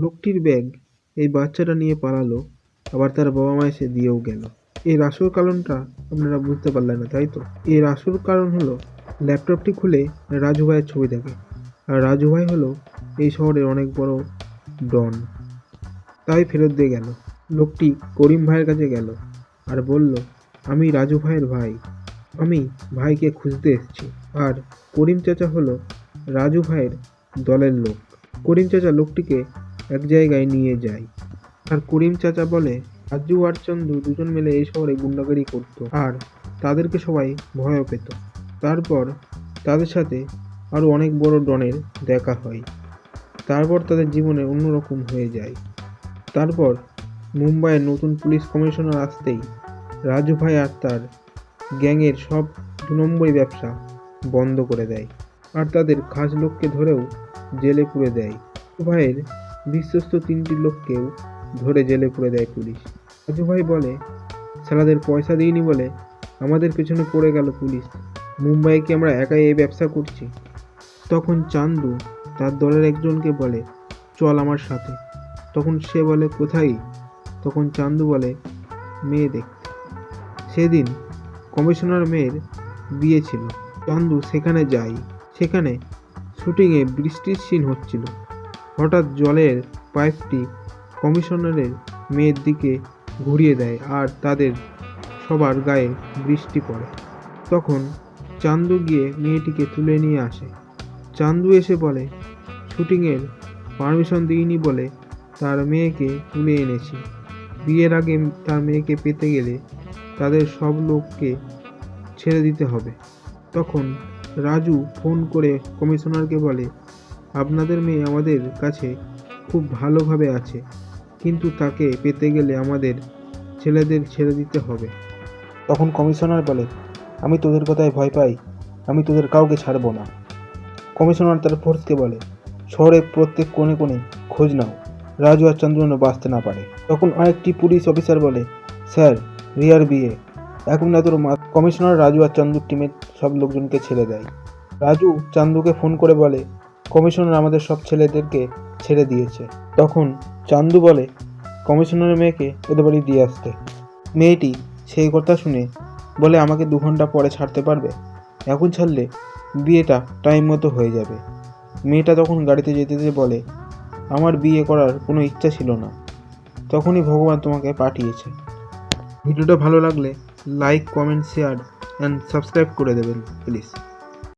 লোকটির ব্যাগ এই বাচ্চাটা নিয়ে পালালো, আবার তার বাবা মা এসে দিয়েও গেল। এর আসল কারণটা আপনারা বুঝতে পারলেন না, তাই তো? এর আসল কারণ হলো ল্যাপটপটি খুলে রাজু ভাইয়ের ছবি দেখে, আর রাজু ভাই হলো এই শহরের অনেক বড় ডন। তাই ফেরত দিয়ে গেল। লোকটি করিম ভাইয়ের কাছে গেল আর বলল, আমি রাজু ভাইয়ের ভাই, আমি ভাইকে খুঁজতে এসেছি। আর করিম চাচা হলো রাজু ভাইয়ের দলের লোক। করিম চাচা লোকটিকে এক জায়গায় নিয়ে যায়, আর করিম চাচা বলে রাজু আর চন্দু দুজন মিলে এই শহরে গুন্ডাগিরি করতো, আর তাদেরকে সবাই ভয়ও পেত। তারপর তাদের সাথে আরও অনেক বড় ডনের দেখা হয়। তারপর তাদের জীবনে অন্যরকম হয়ে যায়। তারপর মুম্বাইয়ের নতুন পুলিশ কমিশনার আসতেই রাজু ভাই আর তার গ্যাংয়ের সব 2 নম্বরই ব্যবসা বন্ধ করে দেয়, আর তাদের খাস লোককে ধরেও জেলে পুরে দেয়। রাজু ভাইয়ের বিশ্বস্ত 3টি লোককেও ধরে জেলে পুরে দেয় পুলিশ। রাজু ভাই বলে, শালাদের পয়সা দিইনি বলে আমাদের পেছনে পড়ে গেল পুলিশ, মুম্বাইয়ে কি আমরা একাই এই ব্যবসা করছি? তখন চান্দু তার দলের একজনকে বলে, চল আমার সাথে। তখন সে বলে, কোথায়? তখন চান্দু বলে, মেয়ে দেখতে। সেদিন কমিশনার মেয়ের বিয়ে ছিল। চান্দু সেখানে যায়। সেখানে শুটিংয়ে বৃষ্টির সিন হচ্ছিল। হঠাৎ জলের পাইপটি কমিশনারের মেয়ের দিকে ঘুরিয়ে দেয়, আর তাদের সবার গায়ে বৃষ্টি পড়ে। তখন চান্দু গিয়ে মেয়েটিকে তুলে নিয়ে আসে। চান্দু এসে বলে, শুটিংয়ের পারমিশন দিইনি বলে তার মেয়েকে তুলে এনেছি। বিয়ের আগে তার মেয়েকে পেতে গেলে তাদের সব লোককে ছেড়ে দিতে হবে। তখন রাজু ফোন করে কমিশনারকে বলে, আপনাদের মেয়ে আমাদের কাছে খুব ভালোভাবে আছে, কিন্তু তাকে পেতে গেলে আমাদের ছেলেদের ছেড়ে দিতে হবে। তখন কমিশনার বলে, আমি তোদের কথায় ভয় পাই, আমি তোদের কাউকে ছাড়বো না। কমিশনার তার ফোর্সকে বলে, শহরের প্রত্যেক কোণে কোণে খোঁজ নাও, রাজু আর চন্দ্র যেন বাঁচতে না পারে। তখন আরেকটি পুলিশ অফিসার বলে, স্যার রিয়ার বিয়ে, এখন এত কমিশনার রাজু আর চান্দুর টিমের সব লোকজনকে ছেড়ে দেয়। রাজু চান্দুকে ফোন করে বলে, কমিশনার আমাদের সব ছেলেদেরকে ছেড়ে দিয়েছে। তখন চান্দু বলে, কমিশনারের মেয়েকে ওদের বাড়ি দিয়ে আসতে। মেয়েটি সেই কথা শুনে বলে, আমাকে 2 ঘন্টা পরে ছাড়তে পারবে? এখন ছাড়লে বিয়েটা টাইম মতো হয়ে যাবে। মেয়েটা তখন গাড়িতে যেতে যেতে বলে, আমার বিয়ে করার কোনো ইচ্ছা ছিল না, তখনই ভগবান তোমাকে পাঠিয়েছে। ভিডিওটা ভালো লাগলে like, comment, share and subscribe করে দেবেন প্লিজ।